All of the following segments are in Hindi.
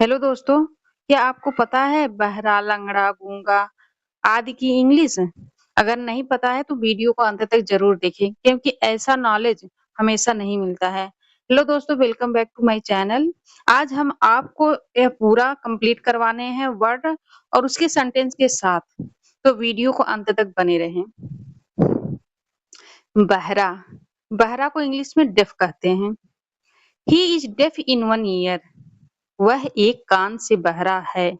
हेलो दोस्तों, क्या आपको पता है बहरा, लंगड़ा, गूंगा आदि की इंग्लिश? अगर नहीं पता है तो वीडियो को अंत तक जरूर देखें क्योंकि ऐसा नॉलेज हमेशा नहीं मिलता है। हेलो दोस्तों, welcome back to my channel. आज हम आपको यह पूरा कंप्लीट करवाने हैं वर्ड और उसके सेंटेंस के साथ, तो वीडियो को अंत तक बने रहें। बहरा, बहरा को इंग्लिश में डेफ कहते हैं। He is deaf in one ear, वह एक कान से बहरा है।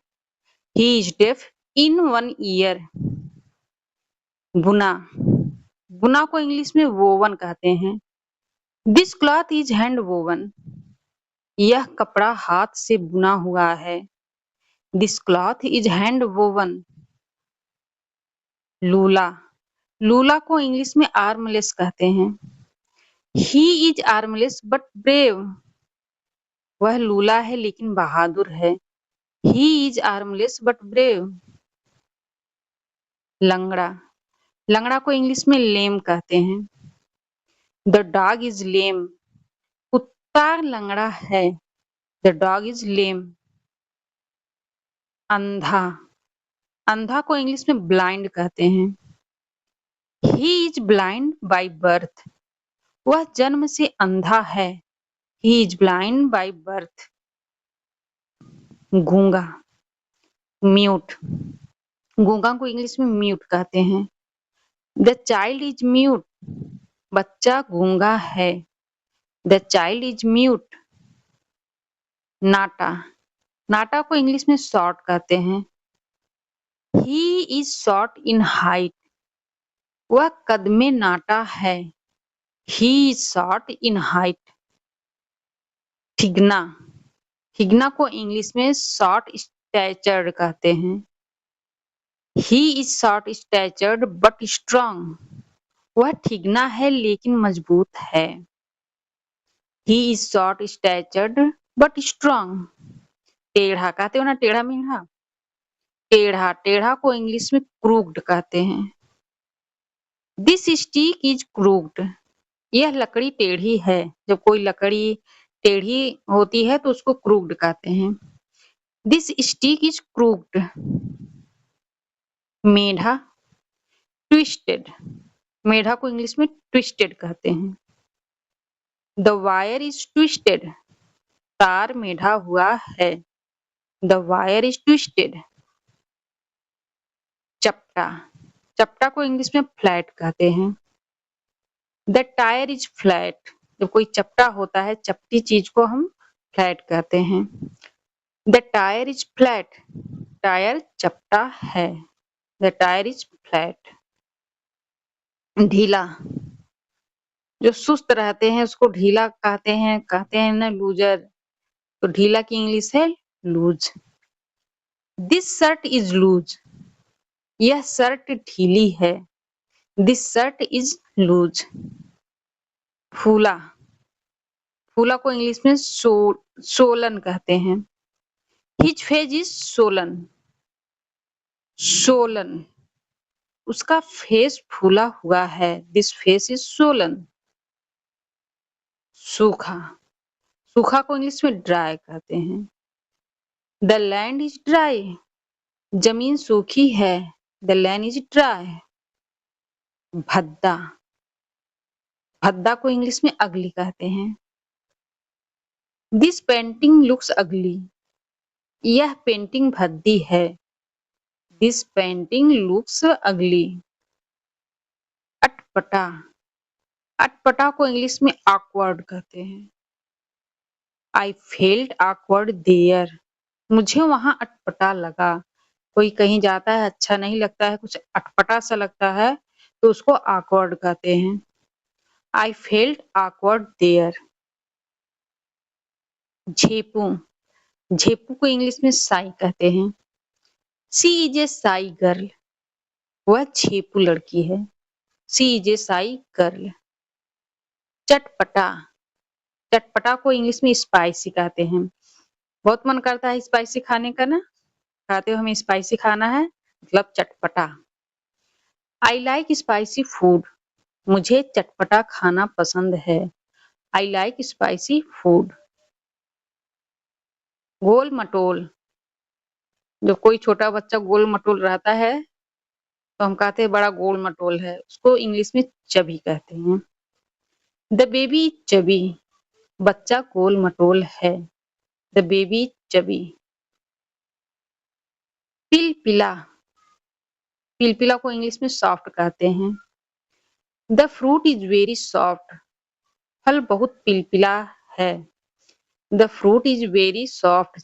He is deaf in one ear. बुना, बुना को इंग्लिश में वोवन कहते हैं। This cloth is hand woven. यह कपड़ा हाथ से बुना हुआ है। This cloth is hand woven. लूला, लूला को इंग्लिश में आर्मलेस कहते हैं। He is armless but brave. वह लूला है लेकिन बहादुर है। He is armless but brave. लंगड़ा, लंगड़ा को इंग्लिश में लेम कहते हैं। The dog is lame. कुत्ता लंगड़ा है। The dog is lame. अंधा, अंधा को इंग्लिश में ब्लाइंड कहते हैं। He is blind by birth. वह जन्म से अंधा है। He is blind by birth. गूंगा, म्यूट, गूंगा को इंग्लिश में म्यूट कहते हैं। The child is mute. बच्चा गूंगा है। The child is mute. नाटा, नाटा को इंग्लिश में शॉर्ट कहते हैं। He is short in height. वह कद में नाटा है। He is short in height. ठिगना, ठिगना को इंग्लिश में शॉर्ट स्टैचर्ड कहते हैं। He is short statured but strong. वह ठिगना है लेकिन मजबूत है। He is short statured but strong. टेढ़ा, कहते हो ना टेढ़ा मेढ़ा। टेढ़ा, टेढ़ा को इंग्लिश में क्रूक्ड कहते हैं। This stick is crooked. यह लकड़ी टेढ़ी है। जब कोई लकड़ी टेढ़ी होती है तो उसको क्रूक्ड कहते हैं। This stick is crooked. मेढ़ा, ट्विस्टेड, मेढ़ा को इंग्लिश में ट्विस्टेड कहते हैं। The wire is twisted. तार मेढ़ा हुआ है। The wire is twisted. चपटा, चपटा को इंग्लिश में फ्लैट कहते हैं। The tire is flat. जब कोई चपटा होता है, चपटी चीज को हम फ्लैट कहते हैं। The tire is flat. Tyre चपटा है। The tire is flat. ढीला, जो सुस्त रहते हैं उसको ढीला कहते हैं ना लूजर, तो ढीला की इंग्लिश है loose. This shirt is loose. यह शर्ट ढीली है। This shirt is loose. फूला, फूला को इंग्लिश में सोलन कहते हैं। His face is swollen. Solan, उसका फेस फूला हुआ है। This face is swollen. सूखा, सूखा को इंग्लिश में ड्राई कहते हैं। The land is dry. जमीन सूखी है। The land is dry. भद्दा, भद्दा को इंग्लिश में अगली कहते हैं। This painting looks ugly. यह पेंटिंग भद्दी है। This painting looks ugly. अटपटा, अटपटा को इंग्लिश में awkward कहते हैं। I felt awkward there. मुझे वहां अटपटा लगा। कोई कहीं जाता है, अच्छा नहीं लगता है, कुछ अटपटा सा लगता है तो उसको awkward कहते हैं। I felt awkward there. झेपू, झेपू को इंग्लिश में साई कहते हैं। She is a shy girl. वह झेपू लड़की है। She is a shy girl. चटपटा, चटपटा को इंग्लिश में स्पाइसी कहते हैं। बहुत मन करता है स्पाइसी खाने का ना, खाते हो हमें स्पाइसी खाना है, मतलब चटपटा। I like spicy food. मुझे चटपटा खाना पसंद है। I like spicy food. गोल-मटोल, जब कोई छोटा बच्चा गोल-मटोल रहता है, तो हम कहते हैं बड़ा गोल-मटोल है, उसको इंग्लिश में चबी कहते हैं। द बेबी चबी, बच्चा गोल-मटोल है। The baby chubby. पिलपिला, पिलपिला को इंग्लिश में सॉफ्ट कहते हैं। The fruit is very soft, फल बहुत पिलपिला है। The fruit is very soft,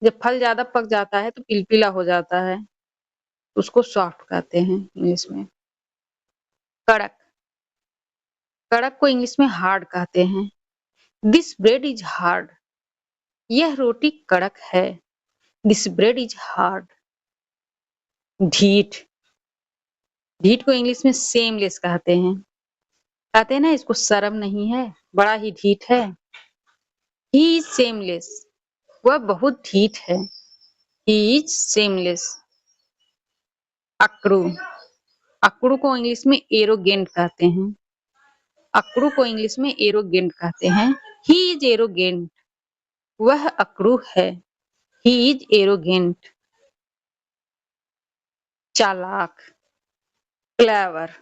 जब फल ज्यादा पक जाता है तो पिलपिला हो जाता है, उसको सॉफ्ट कहते हैं इंग्लिश में। कड़क, कड़क को इंग्लिश में हार्ड कहते हैं। दिस ब्रेड इज हार्ड, यह रोटी कड़क है। This bread is hard. ढीठ, ढीठ को इंग्लिश में सेमलेस कहते हैं। कहते हैं ना इसको शर्म नहीं है, बड़ा ही ढीठ है। ही इज सेमलेस, वह बहुत ढीठ है। He is seamless. अकड़ू, अकड़ू को इंग्लिश में एरोगेंट कहते हैं। अकड़ू को इंग्लिश में एरोगेंट कहते हैं। ही इज एरोगेंट, वह अकड़ू है। He is arrogant. चालाक, क्लेवर,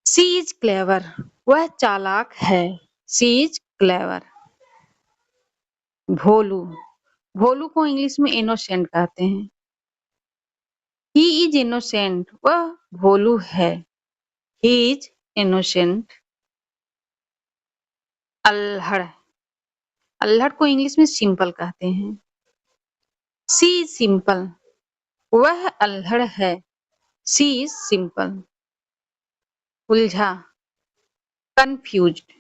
शी इज क्लेवर, वह चालाक है। She is clever. भोलू, भोलू को इंग्लिश में इनोसेंट कहते हैं। ही इज इनोसेंट, वह भोलू है। He is innocent. अल्हड़, अल्हड़ को इंग्लिश में सिंपल कहते हैं। शी इज सिंपल, वह अल्हड़ है। She is simple. उलझा, कंफ्यूज्ड,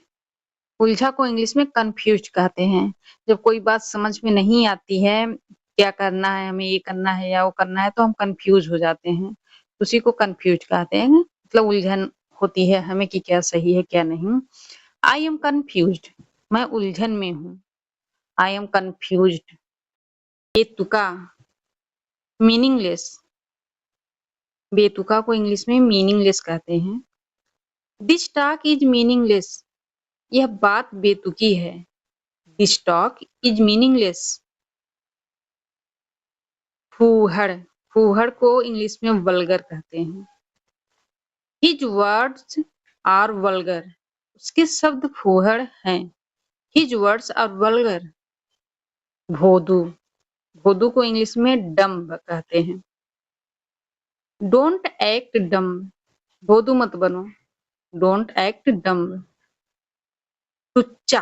उलझा को इंग्लिश में कंफ्यूज्ड कहते हैं। जब कोई बात समझ में नहीं आती है, क्या करना है, हमें ये करना है या वो करना है, तो हम कंफ्यूज हो जाते हैं, उसी को कंफ्यूज कहते हैं। मतलब उलझन होती है हमें कि क्या सही है क्या नहीं। आई एम कंफ्यूज्ड, मैं उलझन में हूँ। I am confused. बेतुका, मीनिंगलेस, बेतुका को इंग्लिश में मीनिंगलेस कहते हैं। दिस टॉक इज मीनिंगलेस, यह बात बेतुकी है। This talk is meaningless. फूहड़, फूहड़ को इंग्लिश में वल्गर कहते हैं। हिज वर्ड्स आर वल्गर, उसके शब्द फूहड़ हैं। His words are vulgar. भोदू, भोदू को इंग्लिश में डम्ब कहते हैं। डोंट एक्ट डम्ब, भोदू मत बनो। Don't act dumb. टुच्चा,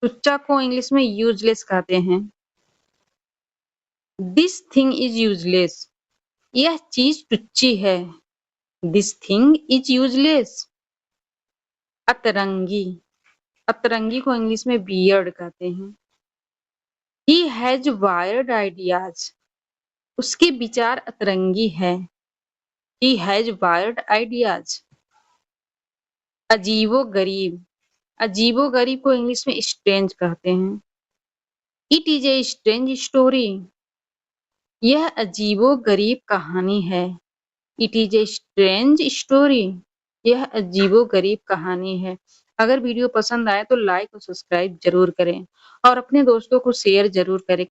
टुच्चा को इंग्लिश में यूजलेस कहते हैं। दिस थिंग इज यूजलेस, यह चीज टुच्ची है। This thing is useless. अतरंगी, अतरंगी को इंग्लिश में बियर्ड कहते हैं। ही हैज वायर्ड आइडियाज, उसके विचार अतरंगी है। He has wired ideas. अजीबो गरीब, अजीबो गरीब को इंग्लिश में स्ट्रेंज कहते हैं। It is a strange story, यह अजीबो गरीब कहानी है। It is a strange story, यह अजीबो गरीब कहानी है। अगर वीडियो पसंद आए तो लाइक और सब्सक्राइब जरूर करें और अपने दोस्तों को शेयर जरूर करें।